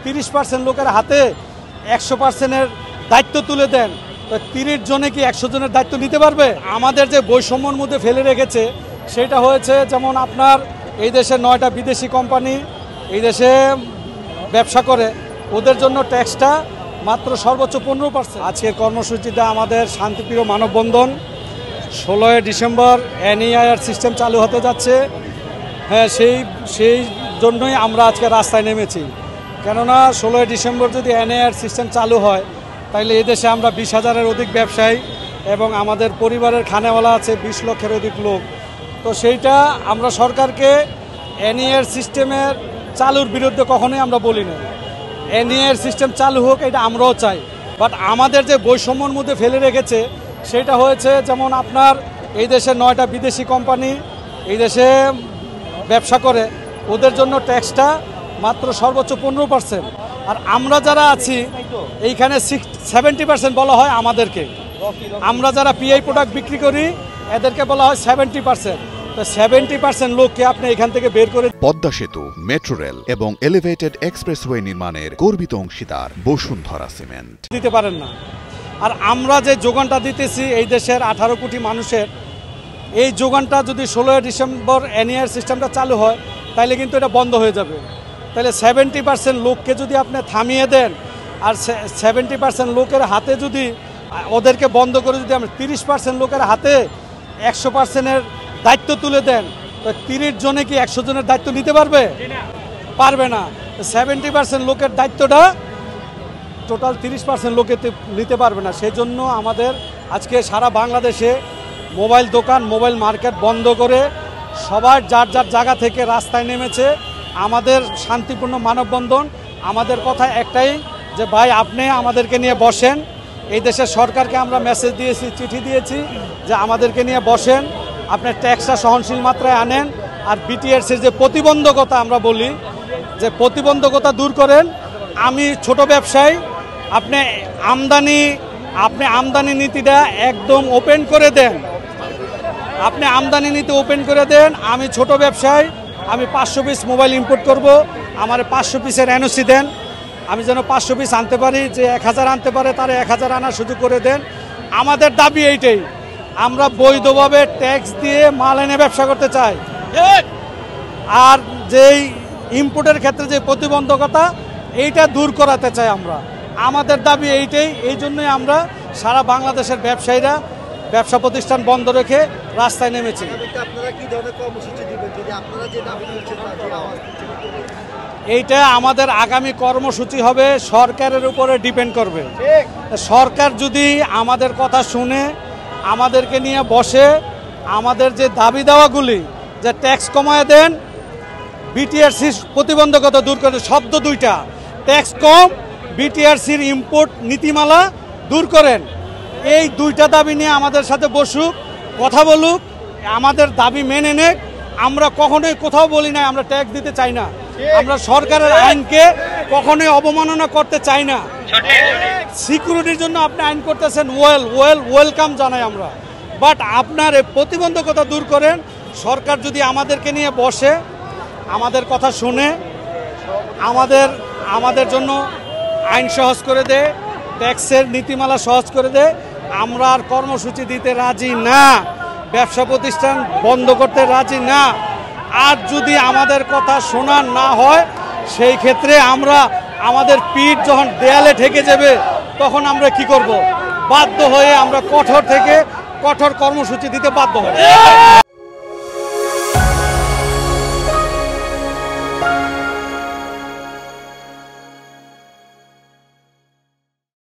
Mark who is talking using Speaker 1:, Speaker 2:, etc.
Speaker 1: 30% লোকের হাতে 100%-এর দায়িত্ব তুলে দেন, তো 30 জনে কি 100 জনের দায়িত্ব নিতে পারবে? আমাদের যে বৈষম্যর মধ্যে ফেলে রেখেছে সেটা হয়েছে, যেমন আপনার এই দেশে 9টা বিদেশি কোম্পানি এই দেশে ব্যবসা করে, ওদের জন্য ট্যাক্সটা মাত্র সর্বোচ্চ 15%। আজকের কর্মসূচিটা আমাদের শান্তিপ্রিয় মানববন্ধন। 16 ডিসেম্বর এনইআইআর সিস্টেম চালু হতে যাচ্ছে। হ্যাঁ, সেই জন্যই আমরা আজকে রাস্তায় নেমেছি। কেননা 16 ডিসেম্বর যদি এনইআইআর সিস্টেম চালু হয়, তাহলে এদেশে আমরা 20,000-এর অধিক ব্যবসায়ী এবং আমাদের পরিবারের খানেওয়ালা আছে 20 লক্ষের অধিক লোক। তো সেইটা আমরা সরকারকে এনইআইআর সিস্টেমের চালুর বিরুদ্ধে কখনোই আমরা বলি না। এনইআইআর সিস্টেম চালু হোক, এটা আমরাও চাই। বাট আমাদের যে বৈষম্যর মধ্যে ফেলে রেখেছে সেটা হয়েছে, যেমন আপনার এই দেশে 9টা বিদেশি কোম্পানি এই দেশে ব্যবসা করে, ওদের জন্য ট্যাক্সটা মাত্র সর্বোচ্চ 15%। আর আমরা যারা আছি এইখানে 70% বলা হয় আমাদেরকে। আমরা যারা পিআই প্রোডাক্ট বিক্রি করি এদেরকে বলা হয় 70%। তো 70% লোককে আপনি এখান থেকে বের করে।
Speaker 2: পদ্মা সেতু, মেট্রো রেল এবং এলিভেটেড এক্সপ্রেসওয়ে নির্মাণের গর্বিত অংশীদার বসুন্ধরা সিমেন্ট
Speaker 1: দিতে পারেন না। আর আমরা যে যোগানটা দিতেছি এই দেশের 18 কোটি মানুষের, এই যোগানটা যদি 16 ডিসেম্বর এনইআইআর সিস্টেমটা চালু হয় তাহলে কিন্তু এটা বন্ধ হয়ে যাবে। তাহলে 70% লোককে যদি আপনি থামিয়ে দেন আর 70% লোকের হাতে যদি ওদেরকে বন্ধ করে যদি আমরা 30% লোকের হাতে 100%-এর দায়িত্ব তুলে দেন, তো 30 জনে কি 100 জনের দায়িত্ব নিতে পারবে? পারবে না। 70% লোকের দায়িত্বটা টোটাল 30% লোকে নিতে পারবে না। সেই জন্য আমাদের আজকে সারা বাংলাদেশে মোবাইল দোকান, মোবাইল মার্কেট বন্ধ করে সবার যার যার জায়গা থেকে রাস্তায় নেমেছে। আমাদের শান্তিপূর্ণ মানববন্ধন। আমাদের কথা একটাই যে ভাই, আপনি আমাদেরকে নিয়ে বসেন। এই দেশের সরকারকে আমরা মেসেজ দিয়েছি, চিঠি দিয়েছি যে আমাদেরকে নিয়ে বসেন, আপনার ট্যাক্সটা সহনশীল মাত্রায় আনেন। আর বিটিআরসির যে প্রতিবন্ধকতা আমরা বলি, যে প্রতিবন্ধকতা দূর করেন। আমি ছোট ব্যবসায়ী, আপনি আমদানি নীতিটা একদম ওপেন করে দেন। আপনি আমদানি নীতি ওপেন করে দেন। আমি ছোট ব্যবসায়ী, আমি 500 পিস মোবাইল ইম্পোর্ট করব, আমার 500 পিসের এনওসি দেন। আমি যেন 500 পিস আনতে পারি, যে 1000 আনতে পারে তার 1000 আনার সুযোগ করে দেন। আমাদের দাবি এইটাই, আমরা বৈধভাবে ট্যাক্স দিয়ে মাল এনে ব্যবসা করতে চাই। আর যেই ইম্পোর্টের ক্ষেত্রে যে প্রতিবন্ধকতা, এইটা দূর করাতে চাই আমরা। আমাদের দাবি এইটাই। এই জন্যই আমরা সারা বাংলাদেশের ব্যবসায়ীরা ব্যবসা প্রতিষ্ঠান বন্ধ রেখে রাস্তায় নেমেছি। এইটা আমাদের আগামী কর্মসূচি হবে, সরকারের উপরে ডিপেন্ড করবে। সরকার যদি আমাদের কথা শুনে আমাদেরকে নিয়ে বসে, আমাদের যে দাবি দেওয়াগুলি, যে ট্যাক্স কমায় দেন, বিটিআরসির প্রতিবন্ধকতা দূর করে, শব্দ দুইটা, ট্যাক্স কম, বিটিআরসির ইম্পোর্ট নীতিমালা দূর করেন। এই দুইটা দাবি নিয়ে আমাদের সাথে বসুক, কথা বলুক, আমাদের দাবি মেনে নেক। আমরা কখনোই কোথাও বলি না আমরা ট্যাক্স দিতে চাই না। আমরা সরকারের আইনকে কখনোই অবমাননা করতে চাই না। সিকিউরিটির জন্য আপনি আইন করতেছেন, ওয়েলকাম জানাই আমরা। বাট আপনার এই প্রতিবন্ধকতা দূর করেন। সরকার যদি আমাদেরকে নিয়ে বসে, আমাদের কথা শুনে, আমাদের জন্য আইন সহজ করে দেয়, ট্যাক্সের নীতিমালা সহজ করে দেয়, আমরা আর কর্মসূচি দিতে রাজি না, ব্যবসা প্রতিষ্ঠান বন্ধ করতে রাজি না। আর যদি আমাদের কথা শোনার না হয়, সেই ক্ষেত্রে আমাদের পিঠ যখন দেয়ালে ঠেকে যাবে, তখন আমরা কি করব? বাধ্য হয়ে আমরা কঠোর থেকে কঠোর কর্মসূচি দিতে বাধ্য হব।